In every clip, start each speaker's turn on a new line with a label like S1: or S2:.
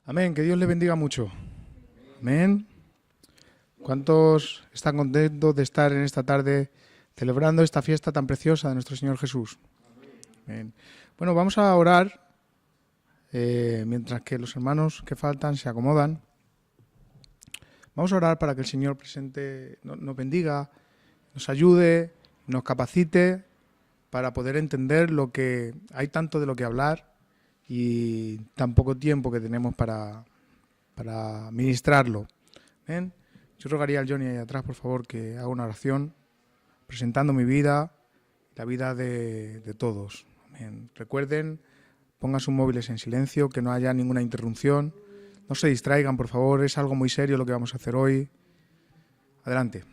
S1: Amén, que Dios le bendiga mucho. Amén. ¿Cuántos están contentos de estar en esta tarde celebrando esta fiesta tan preciosa de nuestro Señor Jesús? Amén. Bueno, vamos a orar mientras que los hermanos que faltan se acomodan. Vamos a orar para que el Señor presente, nos bendiga, nos ayude, nos capacite para poder entender lo que hay tanto de lo que hablar y tan poco tiempo que tenemos para ministrarlo. ¿Ven? Yo rogaría al Johnny ahí atrás, por favor, que haga una oración presentando mi vida, la vida de todos. Amén. Recuerden, pongan sus móviles en silencio, que no haya ninguna interrupción. No se distraigan, por favor, es algo muy serio lo que vamos a hacer hoy. Adelante.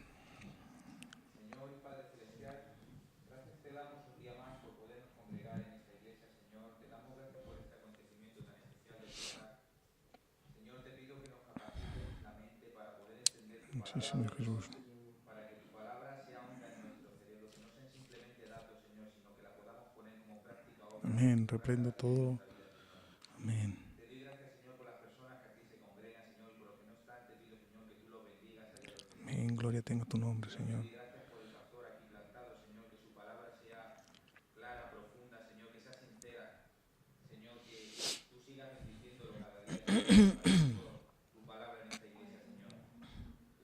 S2: Señor y Padre Celestial, gracias te damos un día más por podernos congregar en esta iglesia, Señor. Te damos gracias por este acontecimiento tan especial de Pesaj. Señor, te pido que nos capacites la mente para poder entender tu palabra.
S1: Sí, Señor Jesús.
S2: Para que tu palabra sea honda en nuestro cerebro, que no sean simplemente datos, Señor, sino que la podamos poner como práctica obra.
S1: Amén, reprendo todo. Amén.
S2: Te doy gracias, Señor, por las personas que aquí se congregan, Señor, y por los que no están. Te pido, Señor, que tú los bendigas.
S1: Amén, gloria tenga tu nombre, Señor.
S2: Te doy gracias por el pastor aquí plantado, Señor, que su palabra sea clara, profunda, Señor, que sea sincera. Señor, que tú sigas bendiciéndolo cada día, Señor, tu palabra en esta iglesia, Señor.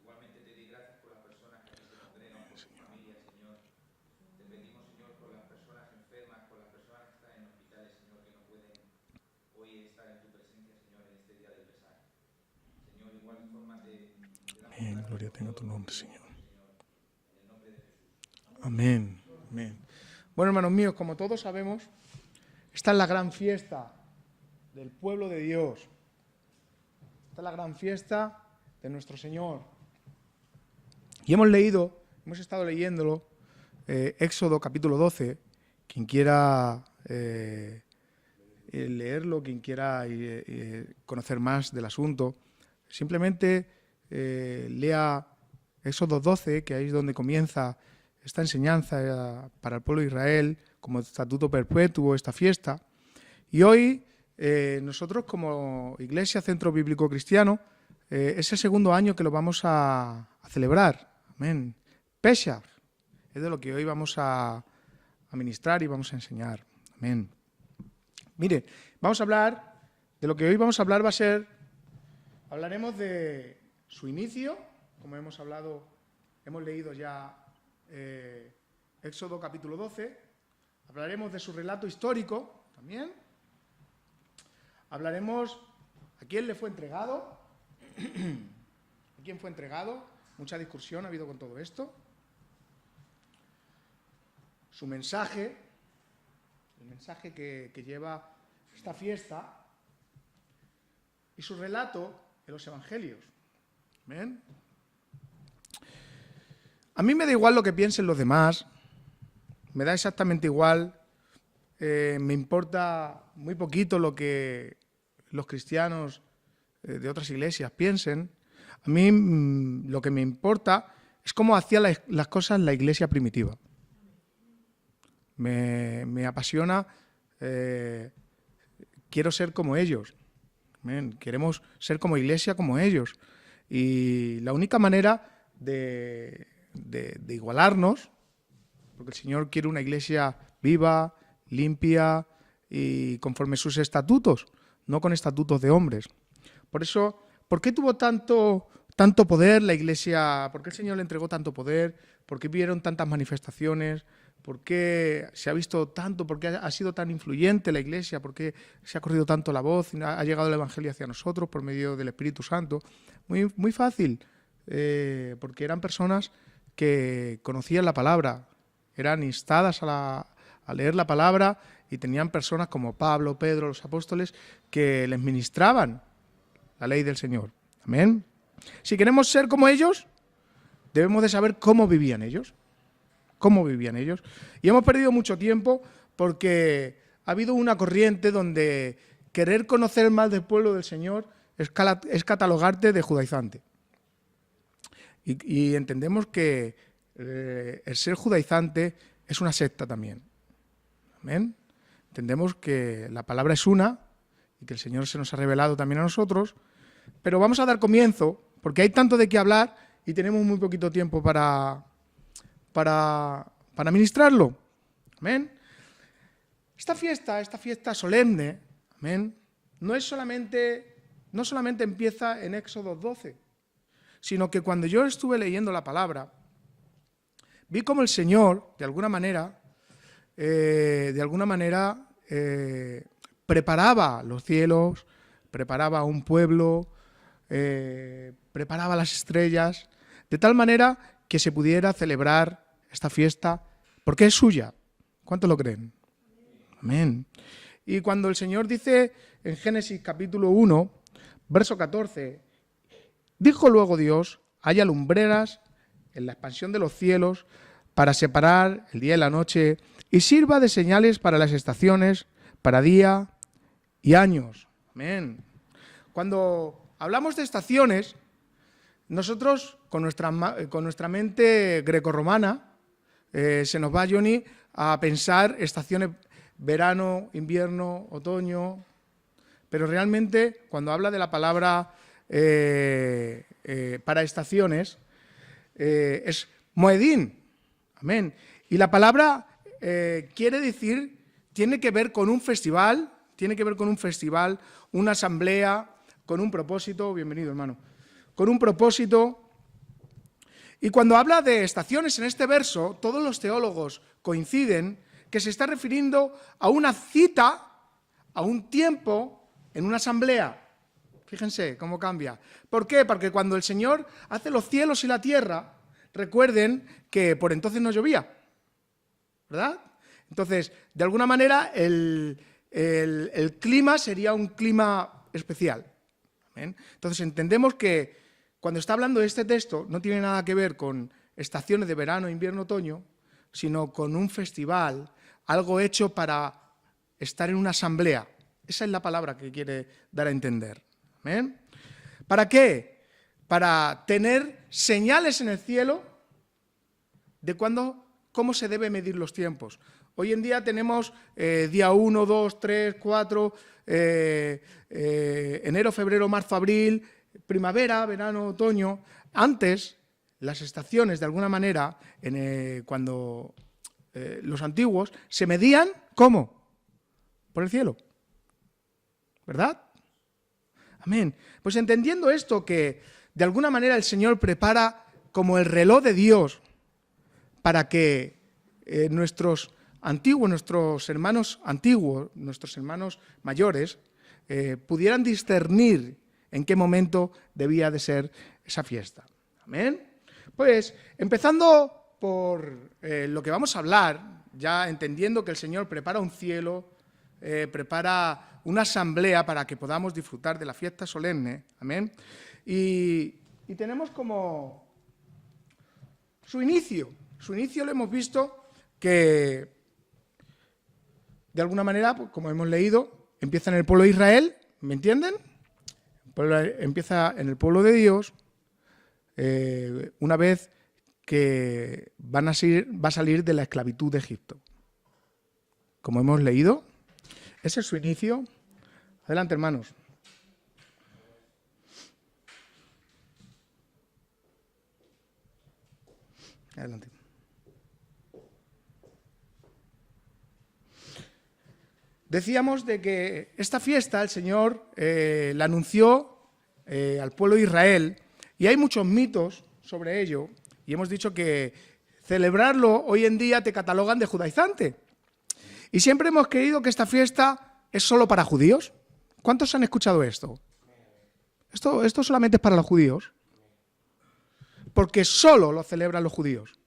S2: Igualmente te doy gracias por las personas que aquí se congregan, por sus familias, Señor. Te pedimos, Señor, por las personas enfermas, por las personas que están en hospitales, Señor, que no pueden hoy estar en tu presencia, Señor, en este día del Pesaj. Señor, igual forma te damos
S1: Amén,
S2: gracias
S1: gloria
S2: por
S1: tenga
S2: todo,
S1: tu nombre, Señor.
S2: en el nombre de Jesús.
S1: Amén, amén. Bueno, hermanos míos, como todos sabemos, esta es la gran fiesta del pueblo de Dios. Esta es la gran fiesta de nuestro Señor. Y hemos estado leyéndolo, Éxodo capítulo 12. Quien quiera leerlo, quien quiera conocer más del asunto, simplemente lea Éxodo 12, que ahí es donde comienza esta enseñanza para el pueblo de Israel, como estatuto perpetuo, esta fiesta. Y hoy nosotros como Iglesia Centro Bíblico Cristiano, es el segundo año que lo vamos a celebrar. Amén. Pesaj es de lo que hoy vamos a ministrar y vamos a enseñar. Amén. Mire, vamos a hablar, de lo que hoy vamos a hablar hablaremos de su inicio, como hemos leído ya Éxodo capítulo 12, hablaremos de su relato histórico también, hablaremos a quién le fue entregado, a quién fue entregado, mucha discusión ha habido con todo esto, su mensaje, el mensaje que lleva esta fiesta y su relato en los evangelios. ¿Ven? A mí me da igual lo que piensen los demás, me da exactamente igual, me importa muy poquito lo que los cristianos de otras iglesias piensen. A mí lo que me importa es cómo hacía las cosas la iglesia primitiva. Me apasiona, quiero ser como ellos. Queremos ser como iglesia, como ellos. Y la única manera de igualarnos, porque el Señor quiere una iglesia viva, limpia y conforme sus estatutos, no con estatutos de hombres. Por eso, ¿por qué tuvo tanto poder la iglesia? ¿Por qué el Señor le entregó tanto poder? ¿Por qué vieron tantas manifestaciones? ¿Por qué se ha visto tanto? ¿Por qué ha sido tan influyente la iglesia? ¿Por qué se ha corrido tanto la voz? ¿Ha llegado el evangelio hacia nosotros por medio del Espíritu Santo? Muy, muy fácil, porque eran personas que conocían la palabra, eran instadas a leer la palabra y tenían personas como Pablo, Pedro, los apóstoles, que les ministraban la ley del Señor. Amén. Si queremos ser como ellos, debemos de saber cómo vivían ellos. Cómo vivían ellos. Y hemos perdido mucho tiempo porque ha habido una corriente donde querer conocer más del pueblo del Señor es catalogarte de judaizante. Y entendemos que el ser judaizante es una secta también. ¿Amén? Entendemos que la palabra es una y que el Señor se nos ha revelado también a nosotros, pero vamos a dar comienzo, porque hay tanto de qué hablar y tenemos muy poquito tiempo para ministrarlo. Amén. Esta fiesta solemne, amén, no solamente empieza en Éxodo 12, sino que cuando yo estuve leyendo la palabra, vi como el Señor, de alguna manera, preparaba los cielos, preparaba un pueblo, preparaba las estrellas, de tal manera que se pudiera celebrar esta fiesta, porque es suya. ¿Cuántos lo creen? Amén. Y cuando el Señor dice en Génesis capítulo 1, verso 14, dijo luego Dios, haya lumbreras en la expansión de los cielos para separar el día y la noche y sirva de señales para las estaciones, para día y años. Amén. Cuando hablamos de estaciones, nosotros con nuestra mente grecorromana se nos va, Johnny, a pensar estaciones verano, invierno, otoño, pero realmente cuando habla de la palabra para estaciones es moedín. Amén. Y la palabra quiere decir, tiene que ver con un festival, una asamblea, con un propósito. Bienvenido, hermano. Con un propósito. Y cuando habla de estaciones en este verso, todos los teólogos coinciden que se está refiriendo a una cita, a un tiempo en una asamblea. Fíjense cómo cambia. ¿Por qué? Porque cuando el Señor hace los cielos y la tierra, recuerden que por entonces no llovía, ¿verdad? Entonces, de alguna manera, el clima sería un clima especial. ¿Amén? Entonces, entendemos que cuando está hablando de este texto, no tiene nada que ver con estaciones de verano, invierno, otoño, sino con un festival, algo hecho para estar en una asamblea. Esa es la palabra que quiere dar a entender. ¿Amén? ¿Para qué? Para tener señales en el cielo de cómo se debe medir los tiempos. Hoy en día tenemos día 1, 2, 3, 4, enero, febrero, marzo, abril, primavera, verano, otoño. Antes, las estaciones, de alguna manera, cuando los antiguos, se medían, ¿cómo? Por el cielo. ¿Verdad? Amén. Pues entendiendo esto, que de alguna manera el Señor prepara como el reloj de Dios para que nuestros hermanos antiguos, nuestros hermanos mayores, pudieran discernir en qué momento debía de ser esa fiesta. Amén. Pues empezando por lo que vamos a hablar, ya entendiendo que el Señor prepara un cielo, prepara una asamblea para que podamos disfrutar de la fiesta solemne, amén, y tenemos como su inicio lo hemos visto que de alguna manera, pues, como hemos leído, empieza en el pueblo de Israel, ¿me entienden? Empieza en el pueblo de Dios, una vez que va a salir de la esclavitud de Egipto. Como hemos leído, ese es su inicio. Adelante, hermanos. Adelante. Decíamos de que esta fiesta el Señor la anunció al pueblo de Israel y hay muchos mitos sobre ello y hemos dicho que celebrarlo hoy en día te catalogan de judaizante. Y siempre hemos creído que esta fiesta es solo para judíos. ¿Cuántos han escuchado esto? Esto solamente es para los judíos. Porque solo lo celebran los judíos.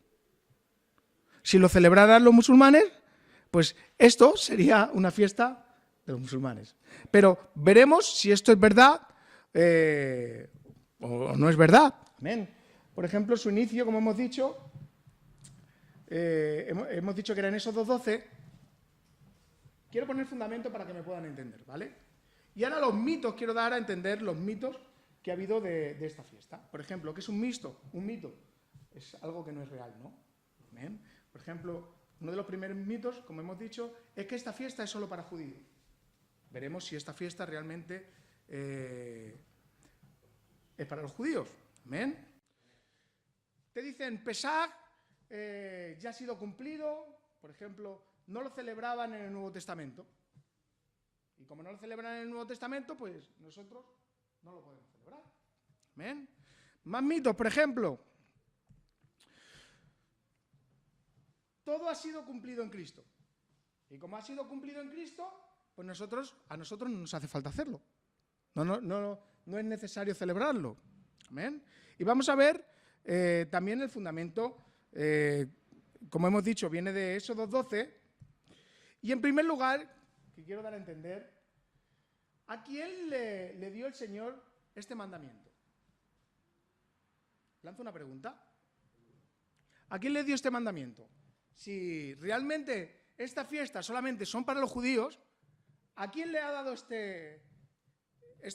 S1: Si lo celebraran los musulmanes, pues esto sería una fiesta de los musulmanes. Pero veremos si esto es verdad o no es verdad. Amén. Por ejemplo, su inicio, como hemos dicho, hemos dicho que era en Éxodo 12. Quiero poner fundamento para que me puedan entender, ¿vale? Y ahora los mitos, quiero dar a entender los mitos que ha habido de esta fiesta. Por ejemplo, ¿qué es un mito? Un mito es algo que no es real, ¿no? Amén. Por ejemplo, uno de los primeros mitos, como hemos dicho, es que esta fiesta es solo para judíos. veremos si esta fiesta realmente es para los judíos. Amén. Te dicen, Pesaj ya ha sido cumplido. Por ejemplo, no lo celebraban en el Nuevo Testamento. Y como no lo celebran en el Nuevo Testamento, pues nosotros no lo podemos celebrar. Amén. Más mitos, por ejemplo. Todo ha sido cumplido en Cristo. Y como ha sido cumplido en Cristo, pues a nosotros no nos hace falta hacerlo. No es necesario celebrarlo. Amén. Y vamos a ver también el fundamento, como hemos dicho, viene de Éxodo 12. Y en primer lugar, que quiero dar a entender, ¿a quién le dio el Señor este mandamiento? Lanzo una pregunta. ¿A quién le dio este mandamiento? Si realmente esta fiesta solamente son para los judíos, ¿a quién le ha dado este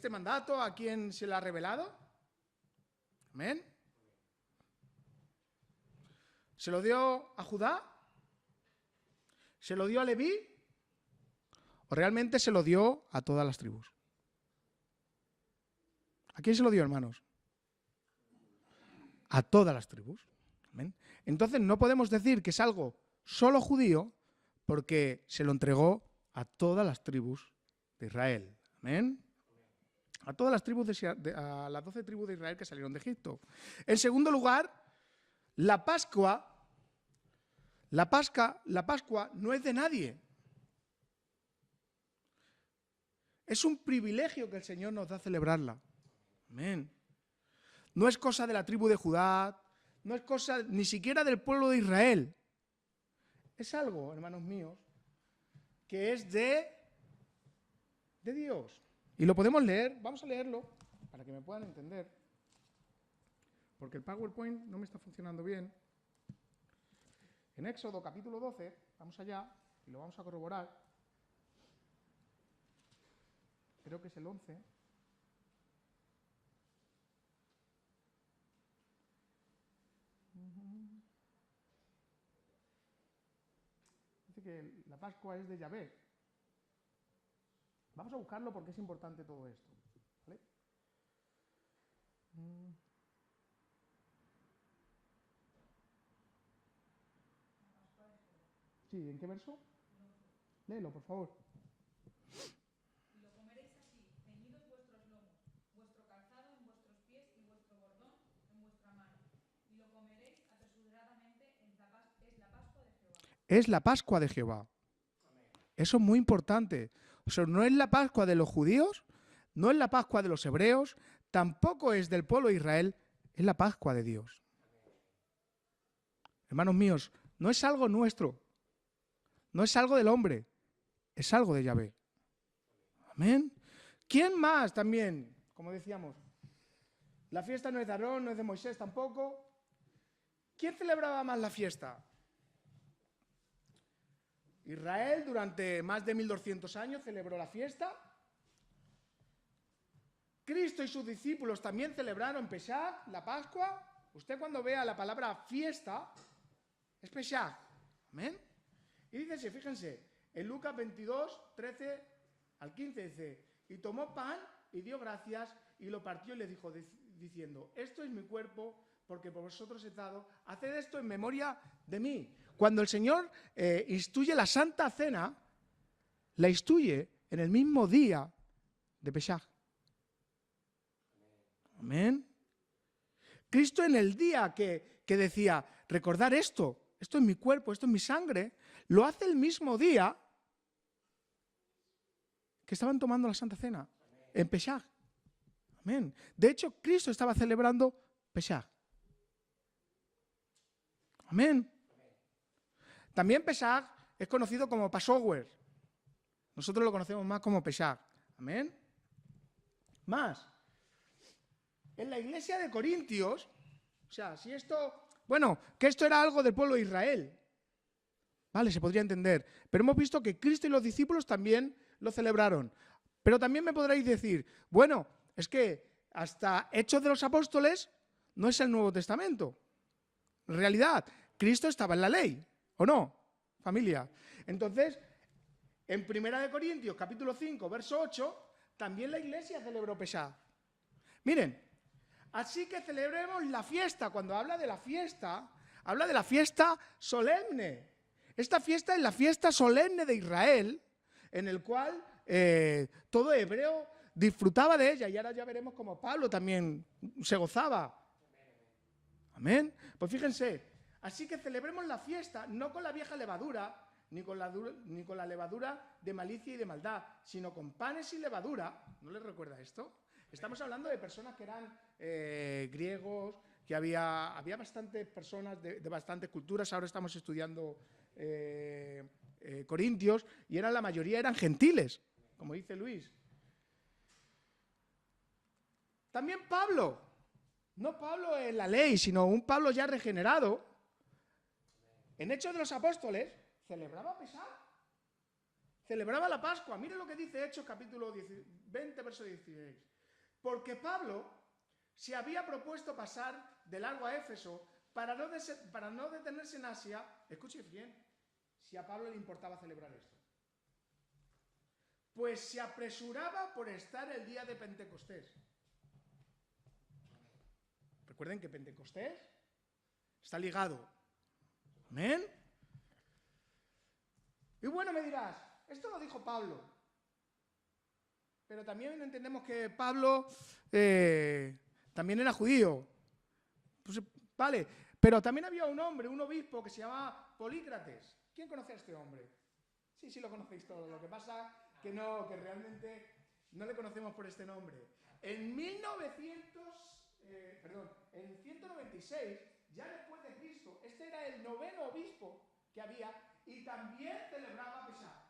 S1: mandato? ¿A quién se le ha revelado? Amén. ¿Se lo dio a Judá? ¿Se lo dio a Leví? ¿O realmente se lo dio a todas las tribus? ¿A quién se lo dio, hermanos? A todas las tribus. Amén. Entonces no podemos decir que es algo solo judío porque se lo entregó a todas las tribus de Israel. Amén. A todas las tribus a las 12 tribus de Israel que salieron de Egipto. En segundo lugar, la Pascua no es de nadie. Es un privilegio que el Señor nos da celebrarla. Amén. No es cosa de la tribu de Judá, no es cosa ni siquiera del pueblo de Israel. Es algo, hermanos míos, que es de Dios. Y lo podemos leer, vamos a leerlo para que me puedan entender. Porque el PowerPoint no me está funcionando bien. En Éxodo capítulo 12, vamos allá y lo vamos a corroborar. Creo que es el 11. Dice que la Pascua es de Yahvé. Vamos a buscarlo porque es importante todo esto. ¿Vale? Sí, ¿en qué verso? Léelo, por favor.
S3: Y lo comeréis así, ceñidos vuestros lomos, vuestro calzado en vuestros pies y vuestro bordón en vuestra mano. Y lo comeréis apresuradamente, es la Pascua de Jehová.
S1: Es la Pascua de Jehová. Eso es muy importante. O sea, no es la Pascua de los judíos, no es la Pascua de los hebreos, tampoco es del pueblo de Israel, es la Pascua de Dios. Hermanos míos, no es algo nuestro, no es algo del hombre, es algo de Yahvé. Amén. ¿Quién más también? Como decíamos, la fiesta no es de Aarón, no es de Moisés tampoco. ¿Quién celebraba más la fiesta? Israel durante más de 1200 años celebró la fiesta. Cristo y sus discípulos también celebraron Pesaj, la Pascua. Usted cuando vea la palabra fiesta, es Pesaj. Amén. Y dice, fíjense, en Lucas 22, 13 al 15 dice, y tomó pan y dio gracias y lo partió y le dijo diciendo, esto es mi cuerpo porque por vosotros he dado, haced esto en memoria de mí. Cuando el Señor instituye la Santa Cena, la instituye en el mismo día de Pesaj. Amén. Cristo en el día que decía, recordar esto es mi cuerpo, esto es mi sangre, lo hace el mismo día que estaban tomando la Santa Cena, en Pesaj. Amén. De hecho, Cristo estaba celebrando Pesaj. Amén. También Pesaj es conocido como Passover. Nosotros lo conocemos más como Pesaj. Amén. Más. En la iglesia de Corintios, o sea, si esto, bueno, que esto era algo del pueblo de Israel. Vale, se podría entender. Pero hemos visto que Cristo y los discípulos también lo celebraron. Pero también me podréis decir, bueno, es que hasta Hechos de los Apóstoles no es el Nuevo Testamento. En realidad, Cristo estaba en la ley, ¿o no, familia? Entonces, En 1 Corintios, capítulo 5, verso 8, también la iglesia celebró Pesaj. Miren, así que celebremos la fiesta. Cuando habla de la fiesta solemne. Esta fiesta es la fiesta solemne de Israel, en el cual todo hebreo disfrutaba de ella. Y ahora ya veremos cómo Pablo también se gozaba. Amén. Pues fíjense, así que celebremos la fiesta, no con la vieja levadura, ni con la levadura de malicia y de maldad, sino con panes y levadura. ¿No les recuerda esto? Estamos hablando de personas que eran griegos, que había bastantes personas de bastantes culturas. Ahora estamos estudiando Corintios, y la mayoría eran gentiles, como dice Luis. También Pablo, no Pablo en la ley, sino un Pablo ya regenerado, en Hechos de los Apóstoles, celebraba Pesaj, celebraba la Pascua. Miren lo que dice Hechos capítulo 20, verso 16. Porque Pablo se había propuesto pasar de largo a Éfeso para no detenerse en Asia. Escuchen bien, si a Pablo le importaba celebrar esto. Pues se apresuraba por estar el día de Pentecostés. Recuerden que Pentecostés está ligado. ¿Amén? Y bueno, me dirás, esto lo dijo Pablo. Pero también entendemos que Pablo también era judío. Pues, vale, pero también había un hombre, un obispo que se llamaba Polícrates. ¿Quién conoce a este hombre? Sí, lo conocéis todos. Lo que pasa que realmente no le conocemos por este nombre. En 196, ya después de Cristo, este era el 9º obispo que había, y también celebraba Pesaj.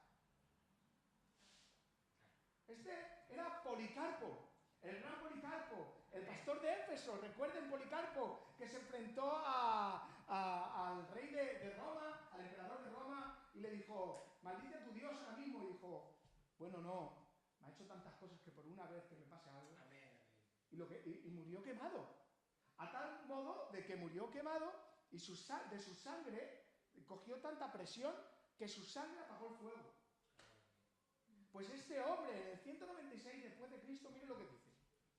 S1: Este era Policarpo, el gran Policarpo, el pastor de Éfeso. Recuerden Policarpo, que se enfrentó al rey de Roma, al emperador de Roma, y le dijo: maldice a tu Dios ahora mismo. Y dijo: bueno, no, me ha hecho tantas cosas que por una vez que me pase algo. Y murió quemado. A tal modo de que murió quemado, y de su sangre cogió tanta presión que su sangre apagó el fuego. Pues este hombre, en el 196 después de Cristo, miren lo que dice.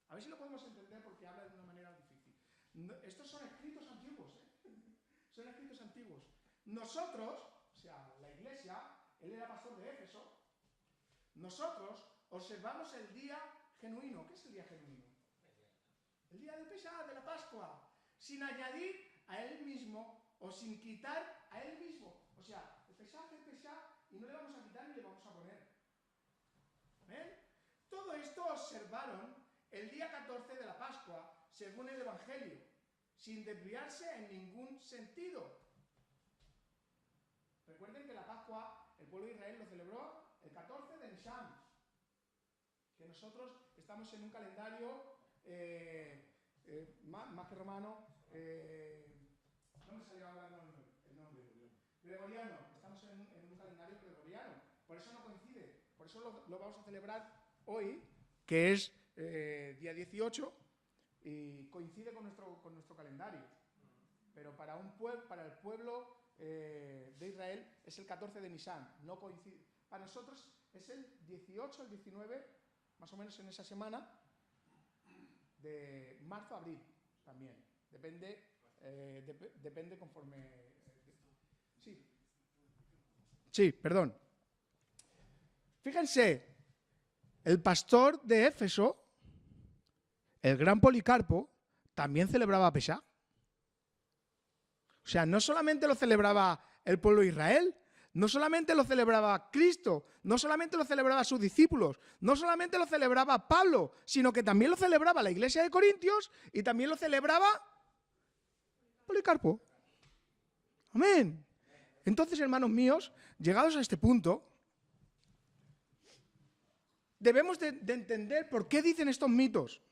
S1: A ver si lo podemos entender, porque habla de una manera difícil. Estos son escritos antiguos, son escritos antiguos. Nosotros, o sea, la iglesia, él era pastor de Éfeso, nosotros observamos el día genuino. ¿Qué es el día genuino? El día del Pesaj, de la Pascua, sin añadir a él mismo o sin quitar a él mismo. O sea, el Pesaj es Pesaj y no le vamos a quitar ni le vamos a poner. ¿Ven? Todo esto observaron el día 14 de la Pascua, según el Evangelio, sin desviarse en ningún sentido. Recuerden que la Pascua, el pueblo de Israel lo celebró el 14 de Nisan, que nosotros estamos en un calendario más que romano, no me salió ahora el nombre, gregoriano. Estamos en un calendario gregoriano, por eso no coincide. Por eso lo vamos a celebrar hoy, que es día 18, y coincide con nuestro calendario. Pero para el pueblo de Israel es el 14 de Nisan, no coincide. Para nosotros es el 18 al 19, más o menos en esa semana, de marzo a abril también. Depende conforme... Sí, perdón. Fíjense, el pastor de Éfeso, el gran Policarpo, también celebraba Pesaj. O sea, no solamente lo celebraba el pueblo de Israel, no solamente lo celebraba Cristo, no solamente lo celebraba sus discípulos, no solamente lo celebraba Pablo, sino que también lo celebraba la iglesia de Corintios y también lo celebraba Policarpo. Amén. Entonces, hermanos míos, llegados a este punto, debemos de entender por qué dicen estos mitos.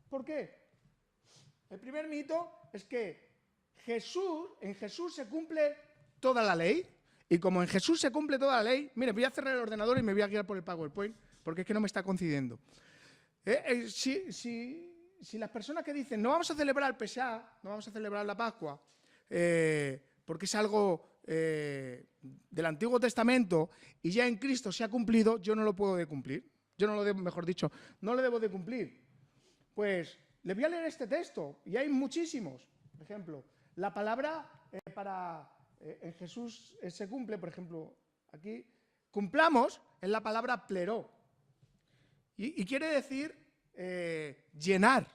S1: ¿Por qué? El primer mito es que en Jesús se cumple toda la ley, y como en Jesús se cumple toda la ley, mire, voy a cerrar el ordenador y me voy a guiar por el PowerPoint, porque es que no me está coincidiendo. Si las personas que dicen no vamos a celebrar el Pesaj, no vamos a celebrar la Pascua, porque es algo del Antiguo Testamento y ya en Cristo se ha cumplido, yo no lo puedo de cumplir. Yo no lo debo, mejor dicho, no lo debo de cumplir. Pues les voy a leer este texto, y hay muchísimos. Por ejemplo, la palabra en Jesús se cumple, por ejemplo, aquí, cumplamos, es la palabra pleró. Y quiere decir llenar.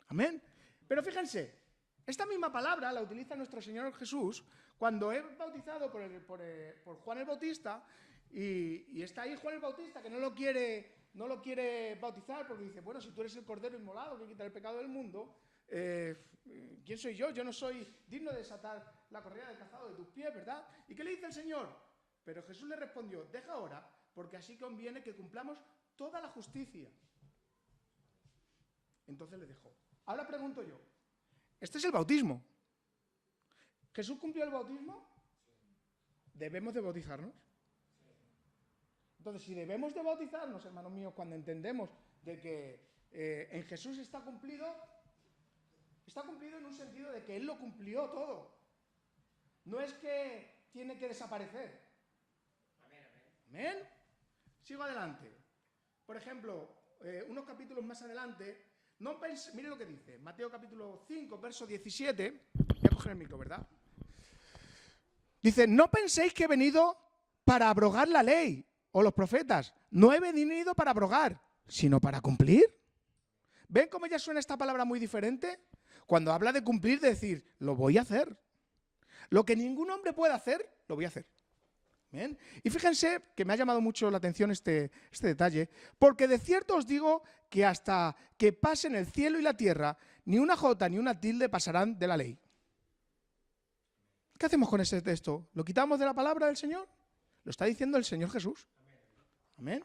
S1: Amén. Pero fíjense, esta misma palabra la utiliza nuestro Señor Jesús cuando es bautizado por Juan el Bautista, y está ahí Juan el Bautista que no lo quiere bautizar porque dice, bueno, si tú eres el Cordero inmolado que quita el pecado del mundo, ¿quién soy yo? Yo no soy digno de desatar la correa del calzado de tus pies, ¿verdad? ¿Y qué le dice el Señor? Pero Jesús le respondió, deja ahora, porque así conviene que cumplamos toda la justicia. Entonces le dejó. Ahora pregunto yo, este es el bautismo. ¿Jesús cumplió el bautismo? ¿Debemos de bautizarnos? Entonces, si debemos de bautizarnos, hermanos míos, cuando entendemos de que en Jesús está cumplido en un sentido de que Él lo cumplió todo. No es que tiene que desaparecer.
S2: Amén, amén.
S1: ¿Amén? Sigo adelante. Por ejemplo, unos capítulos más adelante, mire lo que dice, Mateo capítulo 5, verso 17. Voy a coger el micro, ¿verdad? Dice, no penséis que he venido para abrogar la ley o los profetas. No he venido para abrogar, sino para cumplir. ¿Ven cómo ya suena esta palabra muy diferente? Cuando habla de cumplir, de decir, lo voy a hacer. Lo que ningún hombre puede hacer, lo voy a hacer. ¿Bien? Y fíjense que me ha llamado mucho la atención este detalle, porque de cierto os digo que hasta que pasen el cielo y la tierra, ni una jota ni una tilde pasarán de la ley. ¿Qué hacemos con ese texto? ¿Lo quitamos de la palabra del Señor? Lo está diciendo el Señor Jesús. Amén.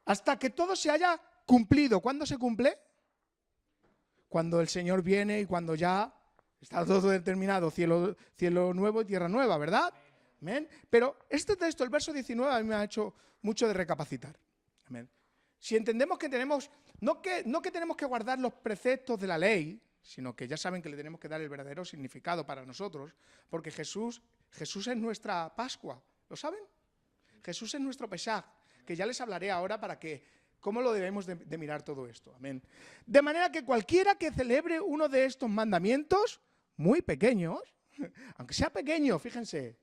S1: Hasta que todo se haya cumplido. ¿Cuándo se cumple? Cuando el Señor viene y cuando ya está todo determinado, cielo nuevo y tierra nueva, ¿verdad? Amén. Pero este texto, el verso 19, a mí me ha hecho mucho de recapacitar. Amén. Si entendemos que tenemos, no que tenemos que guardar los preceptos de la ley, sino que ya saben que le tenemos que dar el verdadero significado para nosotros, porque Jesús es nuestra Pascua, ¿lo saben? Jesús es nuestro Pesaj, que ya les hablaré ahora cómo lo debemos de mirar todo esto. Amén. De manera que cualquiera que celebre uno de estos mandamientos, muy pequeños, aunque sea pequeño, fíjense,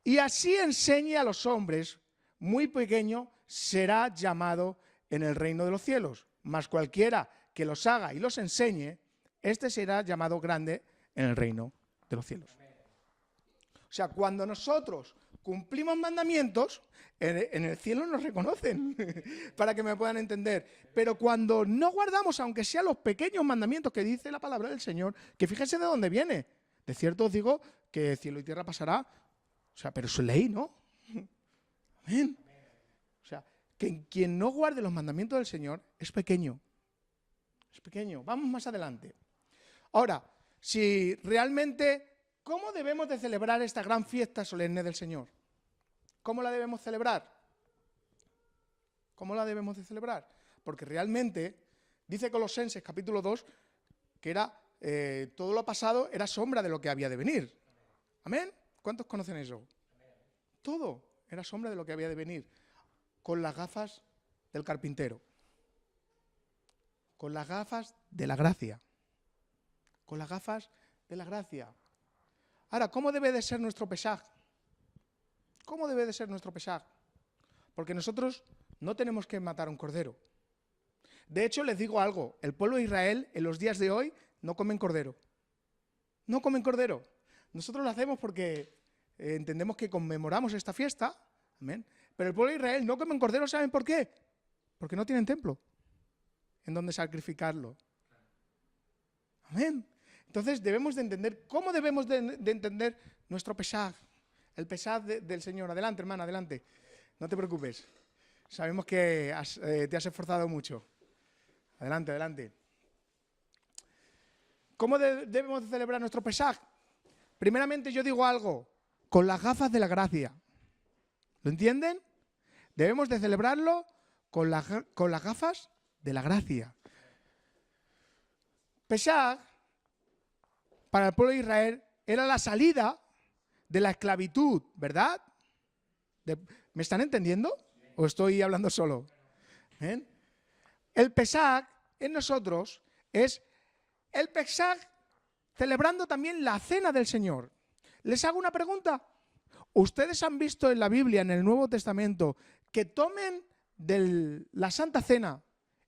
S1: y así enseñe a los hombres, muy pequeño, será llamado en el reino de los cielos. Mas cualquiera que los haga y los enseñe, este será llamado grande en el reino de los cielos. O sea, cuando nosotros cumplimos mandamientos, en el cielo nos reconocen, para que me puedan entender. Pero cuando no guardamos, aunque sean los pequeños mandamientos que dice la palabra del Señor, que fíjense de dónde viene. De cierto os digo que cielo y tierra pasará, o sea, pero es ley, ¿no? Amén. O sea, que quien no guarde los mandamientos del Señor es pequeño. Es pequeño. Vamos más adelante. Ahora, si realmente, ¿cómo debemos de celebrar esta gran fiesta solemne del Señor? ¿Cómo la debemos celebrar? ¿Cómo la debemos de celebrar? Porque realmente, dice Colosenses capítulo 2, que todo lo pasado era sombra de lo que había de venir. ¿Amén? ¿Cuántos conocen eso? Todo era sombra de lo que había de venir. Con las gafas del carpintero. Con las gafas de la gracia. Con las gafas de la gracia. Ahora, ¿cómo debe de ser nuestro Pesaj? ¿Cómo debe de ser nuestro Pesaj? Porque nosotros no tenemos que matar a un cordero. De hecho, les digo algo. El pueblo de Israel, en los días de hoy, no comen cordero. No comen cordero. Nosotros lo hacemos porque entendemos que conmemoramos esta fiesta. Amén. Pero el pueblo de Israel no comen cordero, ¿saben por qué? Porque no tienen templo en donde sacrificarlo. Amén. Entonces debemos de entender, ¿cómo debemos de entender nuestro Pesaj? El Pesaj del Señor. Adelante, hermana, adelante. No te preocupes. Sabemos que te has esforzado mucho. Adelante, adelante. ¿Cómo debemos de celebrar nuestro Pesaj? Primeramente yo digo algo, con las gafas de la gracia. ¿Lo entienden? Debemos de celebrarlo con las gafas de la gracia. Pesaj, para el pueblo de Israel, era la salida de la esclavitud, ¿verdad? ¿Me están entendiendo? ¿O estoy hablando solo? ¿Bien? El Pesaj en nosotros es el Pesaj celebrando también la cena del Señor. Les hago una pregunta. ¿Ustedes han visto en la Biblia, en el Nuevo Testamento, que tomen de la Santa Cena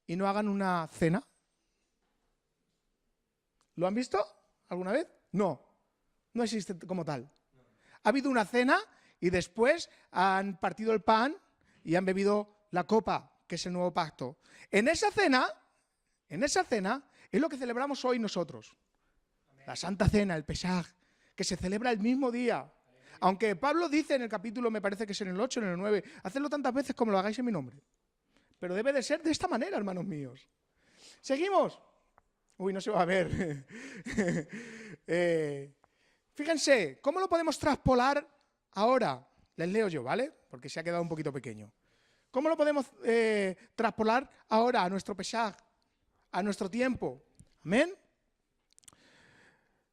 S1: y no hagan una cena? ¿Lo han visto alguna vez? No, no existe como tal. Ha habido una cena y después han partido el pan y han bebido la copa, que es el nuevo pacto. En esa cena es lo que celebramos hoy nosotros. La Santa Cena, el Pesaj, que se celebra el mismo día. Aunque Pablo dice en el capítulo, me parece que es en el 8, en el 9, hacedlo tantas veces como lo hagáis en mi nombre. Pero debe de ser de esta manera, hermanos míos. Seguimos. Uy, no se va a ver. Fíjense, ¿cómo lo podemos traspolar ahora? Les leo yo, ¿vale? Porque se ha quedado un poquito pequeño. ¿Cómo lo podemos traspolar ahora a nuestro Pesaj, a nuestro tiempo? ¿Amén?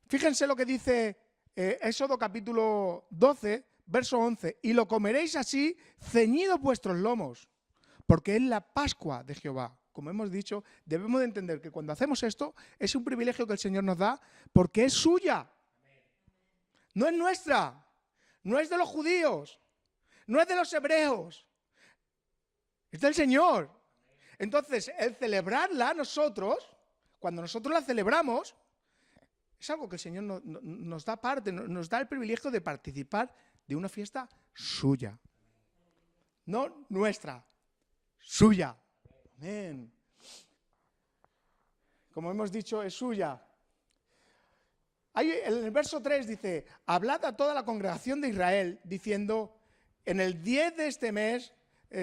S1: Fíjense lo que dice Éxodo capítulo 12, verso 11. Y lo comeréis así, ceñidos vuestros lomos, porque es la Pascua de Jehová. Como hemos dicho, debemos de entender que cuando hacemos esto es un privilegio que el Señor nos da porque es suya. No es nuestra, no es de los judíos, no es de los hebreos, es del Señor. Entonces, el celebrarla nosotros, cuando nosotros la celebramos, es algo que el Señor nos da parte, nos da el privilegio de participar de una fiesta suya. No nuestra, suya. Amén. Como hemos dicho, es suya. En el verso 3 dice, hablad a toda la congregación de Israel, diciendo, en el 10 de este mes,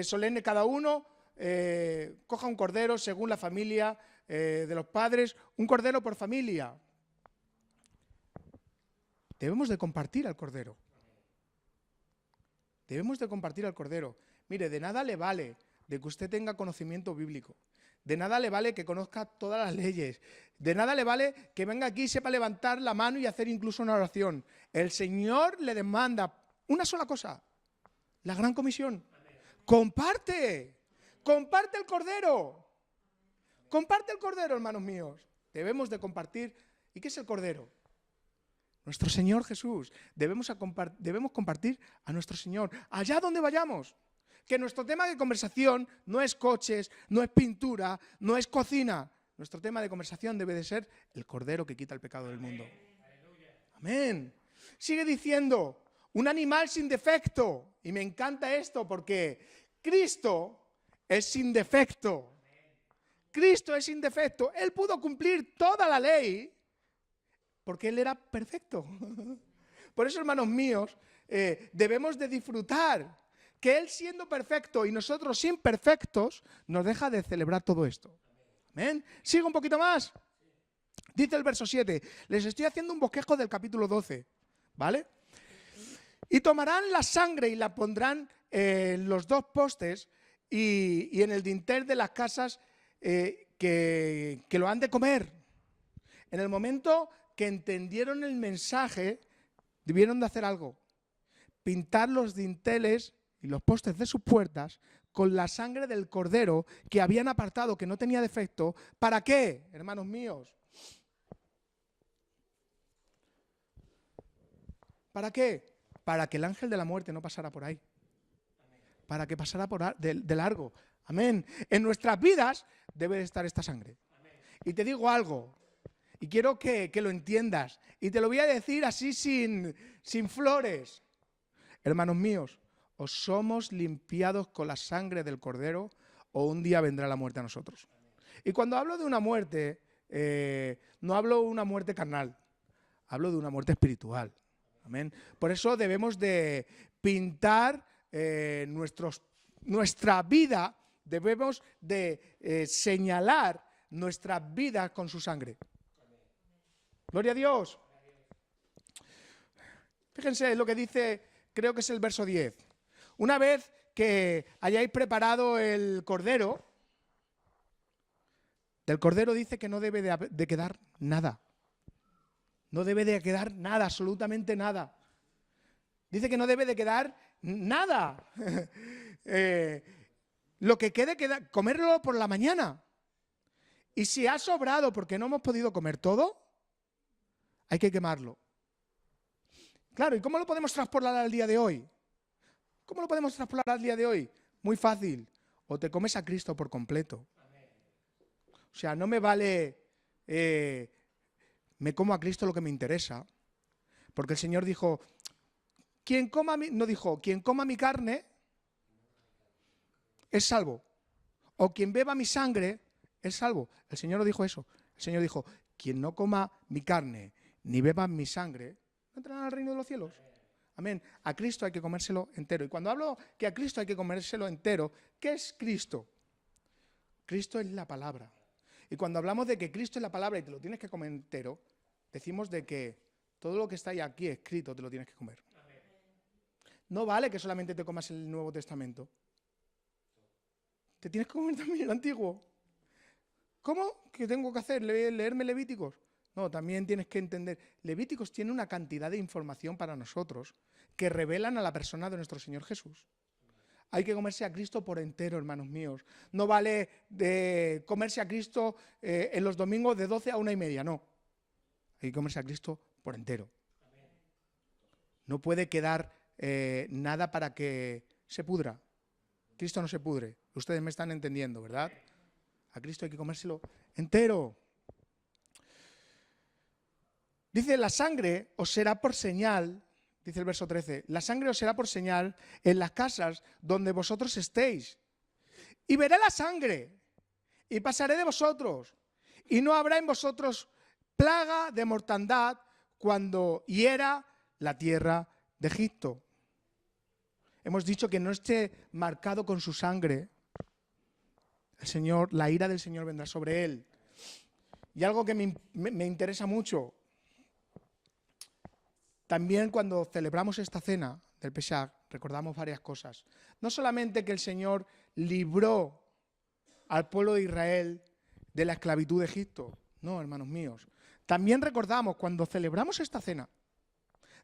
S1: solemne cada uno, coja un cordero según la familia de los padres, un cordero por familia. Debemos de compartir al cordero. Debemos de compartir al cordero. Mire, de nada le vale de que usted tenga conocimiento bíblico. De nada le vale que conozca todas las leyes. De nada le vale que venga aquí y sepa levantar la mano y hacer incluso una oración. El Señor le demanda una sola cosa, la gran comisión. Comparte, comparte el cordero. Comparte el cordero, hermanos míos. Debemos de compartir. ¿Y qué es el cordero? Nuestro Señor Jesús. Debemos compartir a nuestro Señor allá donde vayamos. Que nuestro tema de conversación no es coches, no es pintura, no es cocina. Nuestro tema de conversación debe de ser el Cordero que quita el pecado del mundo. Amén. Sigue diciendo, un animal sin defecto. Y me encanta esto porque Cristo es sin defecto. Cristo es sin defecto. Él pudo cumplir toda la ley porque Él era perfecto. Por eso, hermanos míos, debemos de disfrutar que Él siendo perfecto y nosotros imperfectos nos deja de celebrar todo esto. ¿Amén? Sigo un poquito más. Dice el verso 7. Les estoy haciendo un bosquejo del capítulo 12. ¿Vale? Y tomarán la sangre y la pondrán en los dos postes y en el dintel de las casas que lo han de comer. En el momento que entendieron el mensaje, debieron de hacer algo. Pintar los dinteles y los postes de sus puertas con la sangre del cordero que habían apartado, que no tenía defecto. ¿Para qué, hermanos míos? ¿Para qué? Para que el ángel de la muerte no pasara por ahí. Para que pasara de largo. Amén. En nuestras vidas debe de estar esta sangre. Y te digo algo, y quiero que lo entiendas, y te lo voy a decir así sin flores. Hermanos míos, o somos limpiados con la sangre del Cordero, o un día vendrá la muerte a nosotros. Y cuando hablo de una muerte, no hablo de una muerte carnal, hablo de una muerte espiritual. Amén. Por eso debemos de pintar nuestra vida, debemos de señalar nuestras vidas con su sangre. Gloria a Dios. Fíjense lo que dice, creo que es el verso 10. Una vez que hayáis preparado el cordero, del cordero dice que no debe de quedar nada. No debe de quedar nada, absolutamente nada. Dice que no debe de quedar nada. Lo que quede, comerlo por la mañana. Y si ha sobrado porque no hemos podido comer todo, hay que quemarlo. Claro, ¿y cómo lo podemos traspolar al día de hoy? ¿Cómo lo podemos traspolar al día de hoy? Muy fácil. O te comes a Cristo por completo. O sea, no me vale, me como a Cristo lo que me interesa. Porque el Señor dijo, quien coma mi carne es salvo. O quien beba mi sangre es salvo. El Señor no dijo eso. El Señor dijo, quien no coma mi carne ni beba mi sangre, no entrará al reino de los cielos. Amén. A Cristo hay que comérselo entero. Y cuando hablo que a Cristo hay que comérselo entero, ¿qué es Cristo? Cristo es la palabra. Y cuando hablamos de que Cristo es la palabra y te lo tienes que comer entero, decimos de que todo lo que está ahí aquí escrito te lo tienes que comer. No vale que solamente te comas el Nuevo Testamento. Te tienes que comer también el Antiguo. ¿Cómo? ¿Qué tengo que hacer? ¿Leerme Levíticos? No, también tienes que entender. Levíticos tiene una cantidad de información para nosotros que revelan a la persona de nuestro Señor Jesús. Hay que comerse a Cristo por entero, hermanos míos. No vale de comerse a Cristo en los domingos de 12 a 1:30, no. Hay que comerse a Cristo por entero. No puede quedar nada para que se pudra. Cristo no se pudre. Ustedes me están entendiendo, ¿verdad? A Cristo hay que comérselo entero. Dice, la sangre os será por señal, dice el verso 13, la sangre os será por señal en las casas donde vosotros estéis. Y veré la sangre, y pasaré de vosotros, y no habrá en vosotros plaga de mortandad cuando hiera la tierra de Egipto. Hemos dicho que no esté marcado con su sangre. El Señor, la ira del Señor vendrá sobre él. Y algo que me interesa mucho, también cuando celebramos esta cena del Pesaj, recordamos varias cosas. No solamente que el Señor libró al pueblo de Israel de la esclavitud de Egipto, no, hermanos míos. También recordamos cuando celebramos esta cena,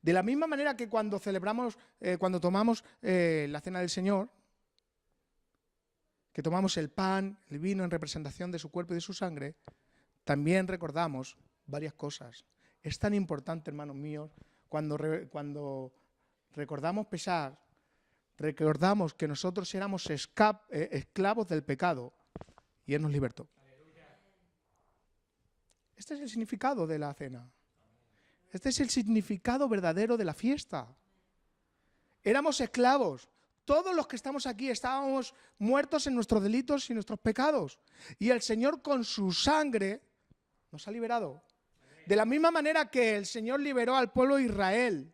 S1: de la misma manera que cuando celebramos, cuando tomamos la cena del Señor, que tomamos el pan, el vino en representación de su cuerpo y de su sangre, también recordamos varias cosas. Es tan importante, hermanos míos, cuando recordamos Pesaj, recordamos que nosotros éramos esclavos del pecado y Él nos libertó. Este es el significado de la cena. Este es el significado verdadero de la fiesta. Éramos esclavos. Todos los que estamos aquí estábamos muertos en nuestros delitos y nuestros pecados. Y el Señor con su sangre nos ha liberado. De la misma manera que el Señor liberó al pueblo de Israel.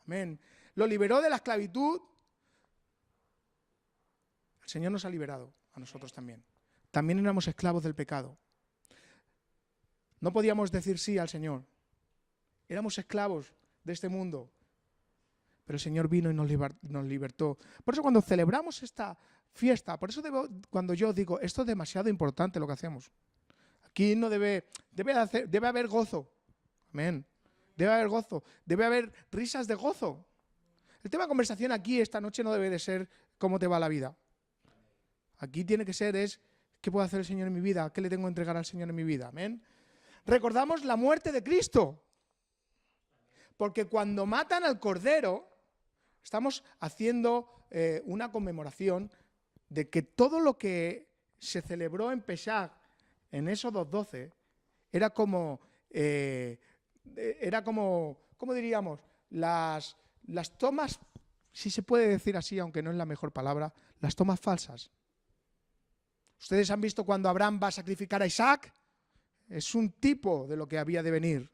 S1: Amén. Lo liberó de la esclavitud. El Señor nos ha liberado a nosotros también. También éramos esclavos del pecado. No podíamos decir sí al Señor. Éramos esclavos de este mundo. Pero el Señor vino y nos libertó. Por eso cuando celebramos esta fiesta, por eso cuando yo digo, esto es demasiado importante lo que hacemos. Aquí no debe haber gozo. Amén. Debe haber gozo. Debe haber risas de gozo. El tema de conversación aquí esta noche no debe de ser cómo te va la vida. Aquí tiene que ser ¿qué puede hacer el Señor en mi vida? ¿Qué le tengo que entregar al Señor en mi vida? Amén. Recordamos la muerte de Cristo. Porque cuando matan al Cordero, estamos haciendo una conmemoración de que todo lo que se celebró en Pesaj, en Éxodo 12, era como ¿cómo diríamos? Las tomas, si se puede decir así, aunque no es la mejor palabra, las tomas falsas. Ustedes han visto cuando Abraham va a sacrificar a Isaac, es un tipo de lo que había de venir.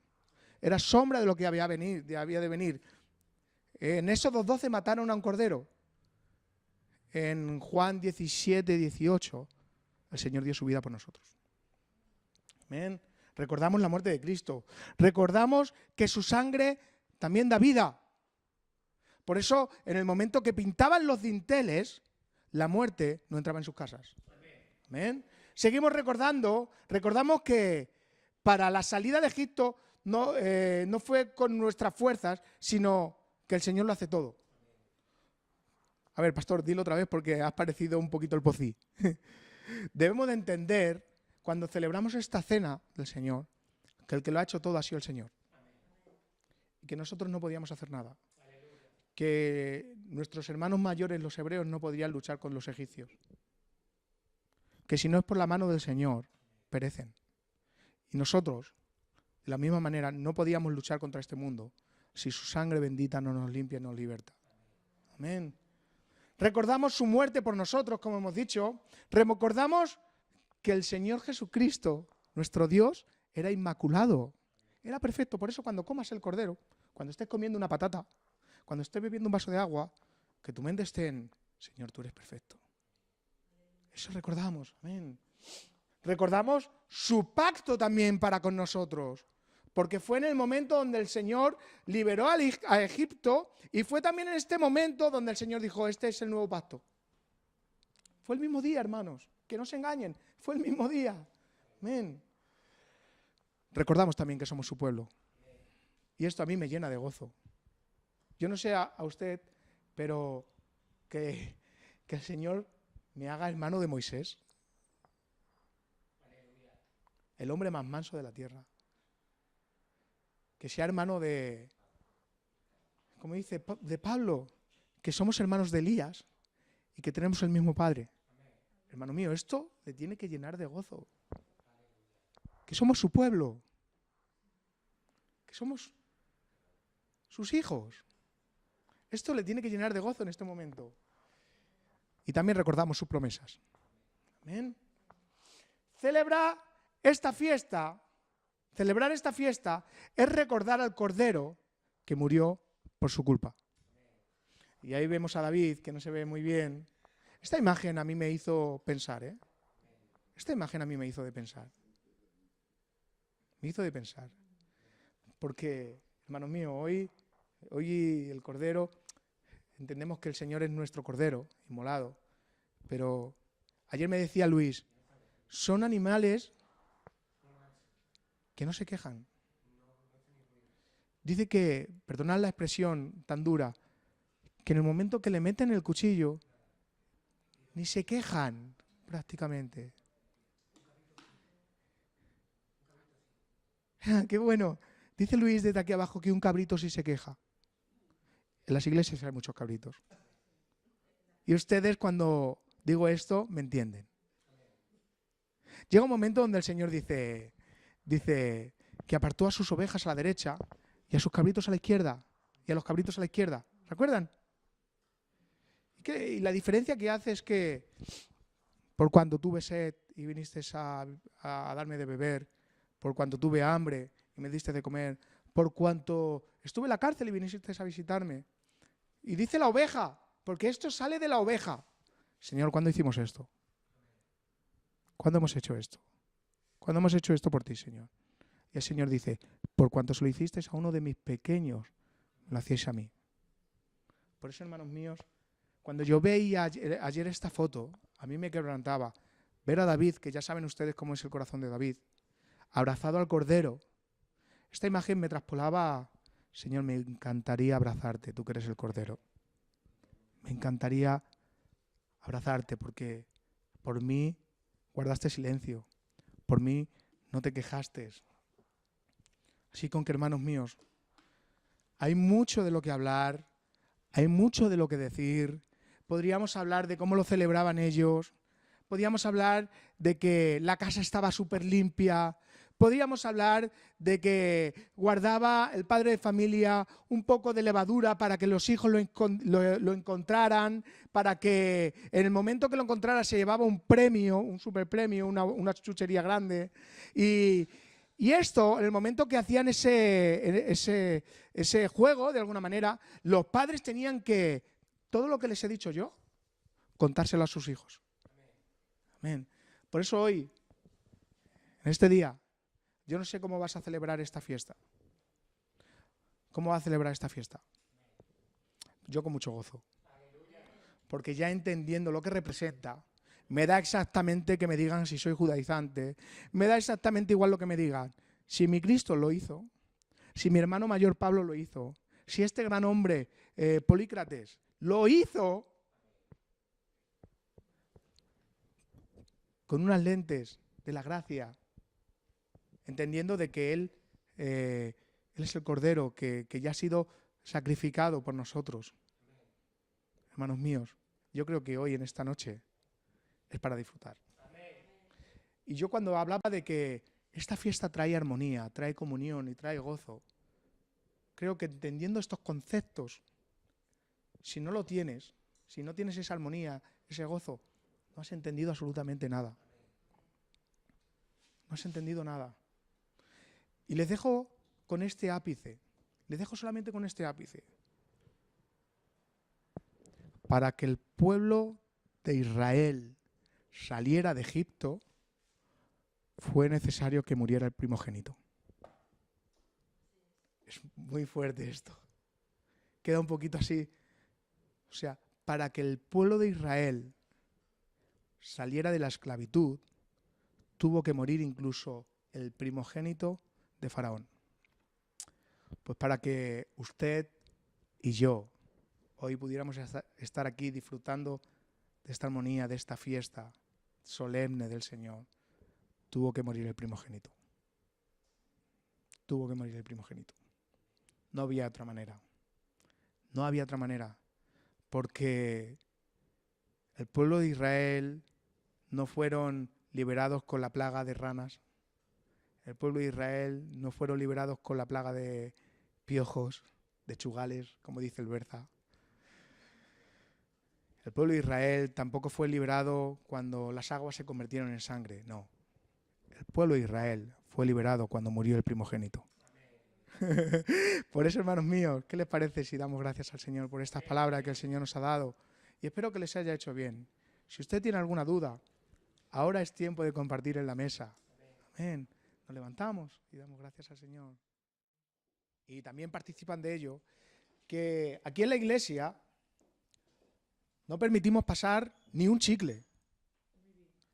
S1: Era sombra de lo que había de venir. En Éxodo 12 mataron a un cordero. En Juan 17, 18, el Señor dio su vida por nosotros. Amén. Recordamos la muerte de Cristo. Recordamos que su sangre también da vida. Por eso, en el momento que pintaban los dinteles, la muerte no entraba en sus casas. Amén. Seguimos recordamos que para la salida de Egipto no fue con nuestras fuerzas, sino que el Señor lo hace todo. A ver, pastor, dilo otra vez porque has parecido un poquito el pocí. Debemos de entender, cuando celebramos esta cena del Señor, que el que lo ha hecho todo ha sido el Señor. Y que nosotros no podíamos hacer nada. Que nuestros hermanos mayores, los hebreos, no podrían luchar con los egipcios. Que si no es por la mano del Señor, perecen. Y nosotros, de la misma manera, no podíamos luchar contra este mundo si su sangre bendita no nos limpia y nos liberta. Amén. Recordamos su muerte por nosotros, como hemos dicho. Recordamos que el Señor Jesucristo, nuestro Dios, era inmaculado. Era perfecto. Por eso cuando comas el cordero, cuando estés comiendo una patata, cuando estés bebiendo un vaso de agua, que tu mente esté en, Señor, tú eres perfecto. Eso recordamos. Amén. Recordamos su pacto también para con nosotros. Porque fue en el momento donde el Señor liberó a Egipto y fue también en este momento donde el Señor dijo, este es el nuevo pacto. Fue el mismo día, hermanos. Que no se engañen. Fue el mismo día. Amén. Recordamos también que somos su pueblo. Y esto a mí me llena de gozo. Yo no sé a usted, pero que el Señor me haga hermano de Moisés. El hombre más manso de la tierra. Que sea hermano de, como dice, de Pablo, que somos hermanos de Elías y que tenemos el mismo Padre. Hermano mío, esto le tiene que llenar de gozo. Que somos su pueblo. Que somos sus hijos. Esto le tiene que llenar de gozo en este momento. Y también recordamos sus promesas. Amén. Celebrar esta fiesta es recordar al Cordero que murió por su culpa. Y ahí vemos a David, que no se ve muy bien. Esta imagen a mí me hizo pensar, ¿eh? Esta imagen a mí me hizo de pensar. Me hizo de pensar. Porque, hermanos míos, hoy el Cordero, entendemos que el Señor es nuestro Cordero, inmolado. Pero ayer me decía Luis, son animales que no se quejan. Dice que, perdonad la expresión tan dura, que en el momento que le meten el cuchillo, ni se quejan prácticamente. ¡Qué bueno! Dice Luis desde aquí abajo que un cabrito sí se queja. En las iglesias hay muchos cabritos. Y ustedes cuando digo esto me entienden. Llega un momento donde el Señor dice que apartó a sus ovejas a la derecha y a sus cabritos a la izquierda y a los cabritos a la izquierda. ¿Recuerdan? Y la diferencia que hace es que por cuando tuve sed y viniste a darme de beber, por cuanto tuve hambre y me diste de comer, por cuanto estuve en la cárcel y viniste a visitarme. Y dice la oveja, porque esto sale de la oveja. Señor, ¿cuándo hicimos esto? ¿Cuándo hemos hecho esto? ¿Cuándo hemos hecho esto por ti, Señor? Y el Señor dice, por cuanto se lo hicisteis a uno de mis pequeños, lo hacéis a mí. Por eso, hermanos míos, cuando yo veía ayer esta foto, a mí me quebrantaba ver a David, que ya saben ustedes cómo es el corazón de David, abrazado al Cordero. Esta imagen me traspolaba, Señor, me encantaría abrazarte, tú que eres el Cordero. Me encantaría abrazarte porque por mí guardaste silencio, por mí no te quejaste. Así con que, hermanos míos, hay mucho de lo que hablar, hay mucho de lo que decir. Podríamos hablar de cómo lo celebraban ellos, podríamos hablar de que la casa estaba súper limpia, podríamos hablar de que guardaba el padre de familia un poco de levadura para que los hijos lo encontraran, para que en el momento que lo encontrara se llevaba un premio, un superpremio, una chuchería grande. Y esto, en el momento que hacían ese juego, de alguna manera, los padres tenían que, todo lo que les he dicho yo, contárselo a sus hijos. Amén. Por eso hoy, en este día, yo no sé cómo vas a celebrar esta fiesta. ¿Cómo vas a celebrar esta fiesta? Yo con mucho gozo. Porque ya entendiendo lo que representa, me da exactamente que me digan si soy judaizante, me da exactamente igual lo que me digan. Si mi Cristo lo hizo, si mi hermano mayor Pablo lo hizo, si este gran hombre Polícrates lo hizo, con unas lentes de la gracia, entendiendo de que Él es el Cordero que ya ha sido sacrificado por nosotros. Hermanos míos, yo creo que hoy en esta noche es para disfrutar. Y yo cuando hablaba de que esta fiesta trae armonía, trae comunión y trae gozo, creo que entendiendo estos conceptos, si no lo tienes, si no tienes esa armonía, ese gozo, no has entendido absolutamente nada. No has entendido nada. Y les dejo con este ápice, les dejo solamente con este ápice. Para que el pueblo de Israel saliera de Egipto, fue necesario que muriera el primogénito. Es muy fuerte esto. Queda un poquito así. O sea, para que el pueblo de Israel saliera de la esclavitud, tuvo que morir incluso el primogénito de Faraón. Pues para que usted y yo hoy pudiéramos estar aquí disfrutando de esta armonía, de esta fiesta solemne del Señor, tuvo que morir el primogénito. Tuvo que morir el primogénito. No había otra manera. No había otra manera. Porque el pueblo de Israel no fueron liberados con la plaga de ranas. El pueblo de Israel no fueron liberados con la plaga de piojos, de chugales, como dice el Berza. El pueblo de Israel tampoco fue liberado cuando las aguas se convirtieron en sangre, no. El pueblo de Israel fue liberado cuando murió el primogénito. Por eso, hermanos míos, ¿qué les parece si damos gracias al Señor por estas palabras que el Señor nos ha dado? Y espero que les haya hecho bien. Si usted tiene alguna duda, ahora es tiempo de compartir en la mesa. Amén. Nos levantamos y damos gracias al Señor. Y también participan de ello que aquí en la iglesia no permitimos pasar ni un chicle.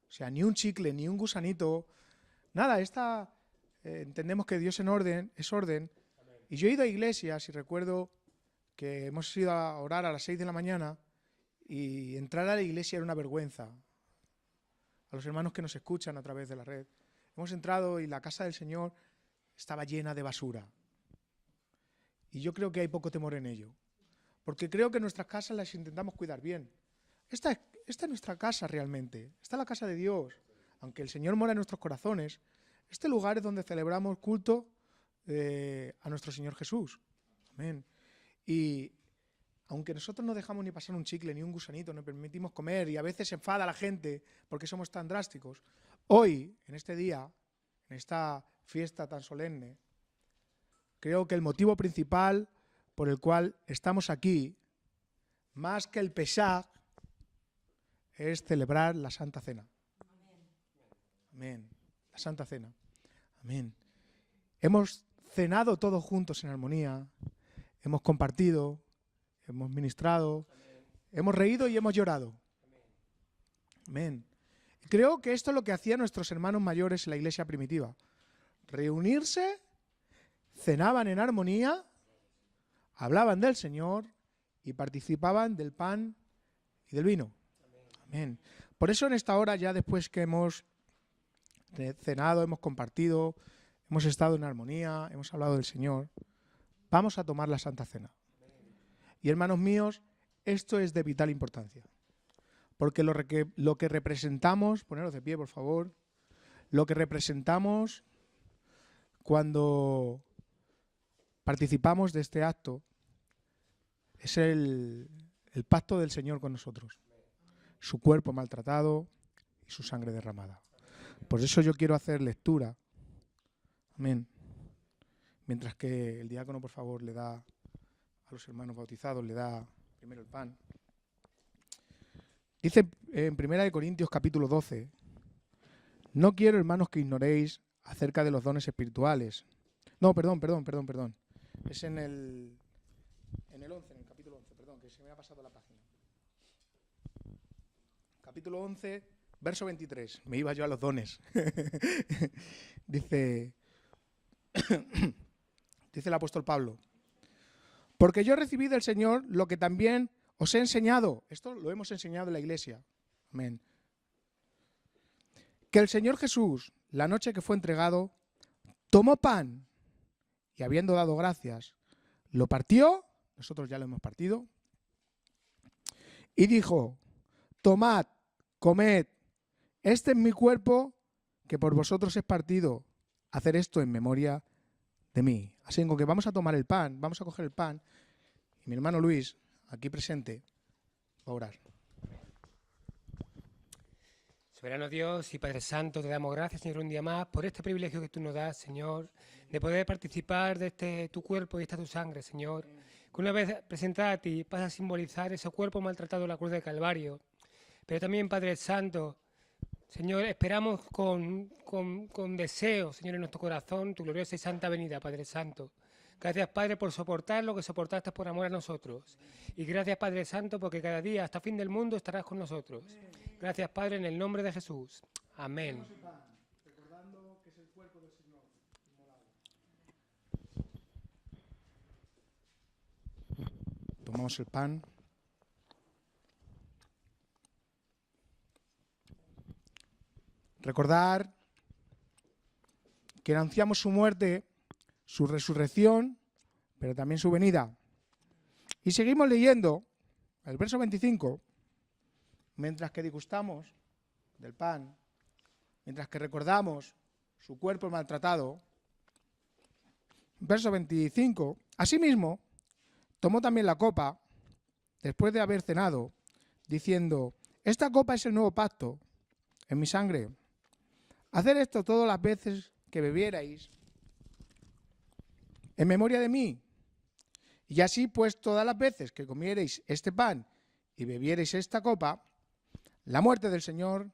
S1: O sea, ni un chicle, ni un gusanito. Nada, entendemos que Dios es orden. Y yo he ido a iglesias y recuerdo que hemos ido a orar a las 6 de la mañana y entrar a la iglesia era una vergüenza. A los hermanos que nos escuchan a través de la red. Hemos entrado y la casa del Señor estaba llena de basura. Y yo creo que hay poco temor en ello. Porque creo que nuestras casas las intentamos cuidar bien. Esta es nuestra casa realmente. Esta es la casa de Dios. Aunque el Señor mora en nuestros corazones, este lugar es donde celebramos culto a nuestro Señor Jesús. Amén. Y aunque nosotros no dejamos ni pasar un chicle, ni un gusanito, no permitimos comer y a veces se enfada la gente porque somos tan drásticos, hoy, en este día, en esta fiesta tan solemne, creo que el motivo principal por el cual estamos aquí, más que el Pesaj, es celebrar la Santa Cena. Amén. La Santa Cena. Amén. Hemos cenado todos juntos en armonía, hemos compartido, hemos ministrado, hemos reído y hemos llorado. Amén. Creo que esto es lo que hacían nuestros hermanos mayores en la iglesia primitiva. Reunirse, cenaban en armonía, hablaban del Señor y participaban del pan y del vino. Amén. Por eso en esta hora, ya después que hemos cenado, hemos compartido, hemos estado en armonía, hemos hablado del Señor, vamos a tomar la Santa Cena. Y hermanos míos, esto es de vital importancia. Porque lo que representamos, poneros de pie por favor, lo que representamos cuando participamos de este acto es el pacto del Señor con nosotros. Su cuerpo maltratado y su sangre derramada. Por eso yo quiero hacer lectura. Amén. Mientras que el diácono, por favor, le da a los hermanos bautizados, le da primero el pan. Dice en 1 Corintios capítulo 12, no quiero, hermanos, que ignoréis acerca de los dones espirituales. No, perdón. Es en el 11, en el capítulo 11, perdón, que se me ha pasado la página. Capítulo 11, verso 23. Me iba yo a los dones. Dice el apóstol Pablo, porque yo recibí del Señor lo que también os he enseñado. Esto lo hemos enseñado en la iglesia. Amén. que el Señor Jesús, la noche que fue entregado, tomó pan y habiendo dado gracias, lo partió, nosotros ya lo hemos partido, y dijo, tomad, comed, este es mi cuerpo que por vosotros es partido, hacer esto en memoria de mí. Así que vamos a tomar el pan, vamos a coger el pan, y mi hermano Luis, aquí presente, va a orar.
S4: Soberano Dios y Padre Santo, te damos gracias, Señor, un día más por este privilegio que tú nos das, Señor, de poder participar de tu cuerpo y esta tu sangre, Señor, que una vez presentada a ti pasa a simbolizar ese cuerpo maltratado en la cruz del Calvario. Pero también, Padre Santo, Señor, esperamos con deseo, Señor, en nuestro corazón, tu gloriosa y santa venida, Padre Santo. Gracias, Padre, por soportar lo que soportaste por amor a nosotros. Y gracias, Padre Santo, porque cada día, hasta fin del mundo, estarás con nosotros. Gracias, Padre, en el nombre de Jesús. Amén.
S1: Recordando que es el cuerpo del Señor. Tomamos el pan. Recordar que anunciamos su muerte, su resurrección, pero también su venida. Y seguimos leyendo el verso 25, mientras que disgustamos del pan, mientras que recordamos su cuerpo maltratado. Verso 25, asimismo, tomó también la copa, después de haber cenado, diciendo, esta copa es el nuevo pacto en mi sangre. Hacer esto todas las veces que bebierais en memoria de mí. Y así pues todas las veces que comiereis este pan y bebiereis esta copa, la muerte del Señor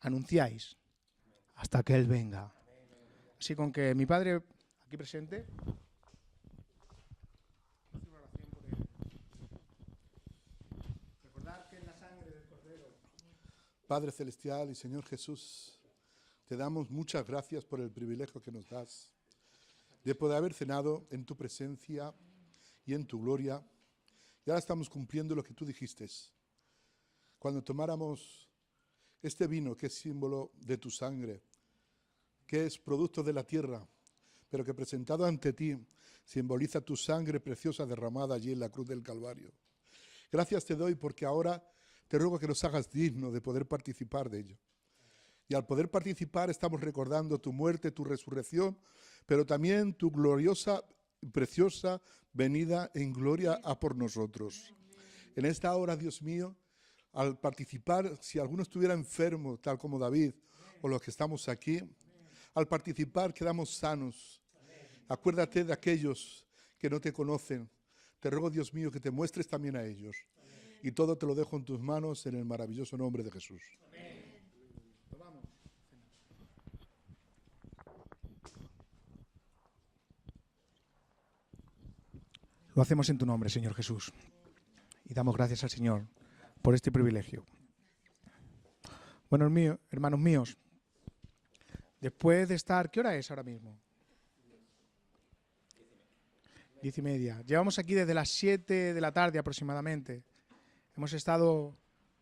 S1: anunciáis hasta que Él venga. Así con que mi Padre aquí presente. Recordar que es la sangre del Cordero.
S5: Padre Celestial y Señor Jesús, te damos muchas gracias por el privilegio que nos das de poder haber cenado en tu presencia y en tu gloria. Y ahora estamos cumpliendo lo que tú dijiste. Cuando tomáramos este vino, que es símbolo de tu sangre, que es producto de la tierra, pero que presentado ante ti simboliza tu sangre preciosa derramada allí en la cruz del Calvario. Gracias te doy porque ahora te ruego que nos hagas dignos de poder participar de ello. Y al poder participar estamos recordando tu muerte, tu resurrección, pero también tu gloriosa, preciosa venida en gloria a por nosotros. En esta hora, Dios mío, al participar, si alguno estuviera enfermo, tal como David, o los que estamos aquí, al participar quedamos sanos. Acuérdate de aquellos que no te conocen. Te ruego, Dios mío, que te muestres también a ellos. Y todo te lo dejo en tus manos en el maravilloso nombre de Jesús.
S1: Lo hacemos en tu nombre, Señor Jesús. Y damos gracias al Señor por este privilegio. Bueno, hermanos míos, después de estar... ¿Qué hora es ahora mismo? 10:30. Llevamos aquí desde las 7 de la tarde aproximadamente. Hemos estado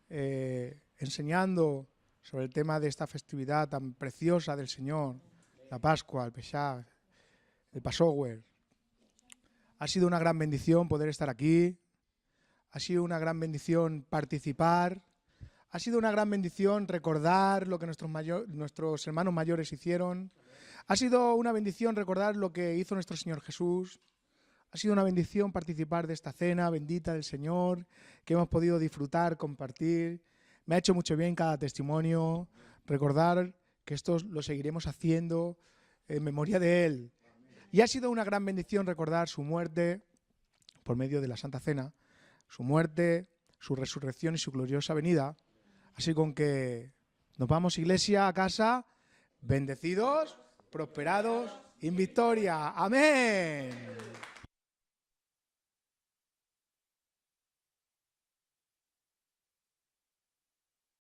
S1: enseñando sobre el tema de esta festividad tan preciosa del Señor, la Pascua, el Pesach, el Passover. Ha sido una gran bendición poder estar aquí. Ha sido una gran bendición participar. Ha sido una gran bendición recordar lo que nuestros hermanos mayores hicieron. Ha sido una bendición recordar lo que hizo nuestro Señor Jesús. Ha sido una bendición participar de esta cena bendita del Señor, que hemos podido disfrutar, compartir. Me ha hecho mucho bien cada testimonio. Recordar que esto lo seguiremos haciendo en memoria de Él. Y ha sido una gran bendición recordar su muerte por medio de la Santa Cena, su muerte, su resurrección y su gloriosa venida. Así con que nos vamos, iglesia, a casa, bendecidos, prosperados, en victoria. ¡Amén!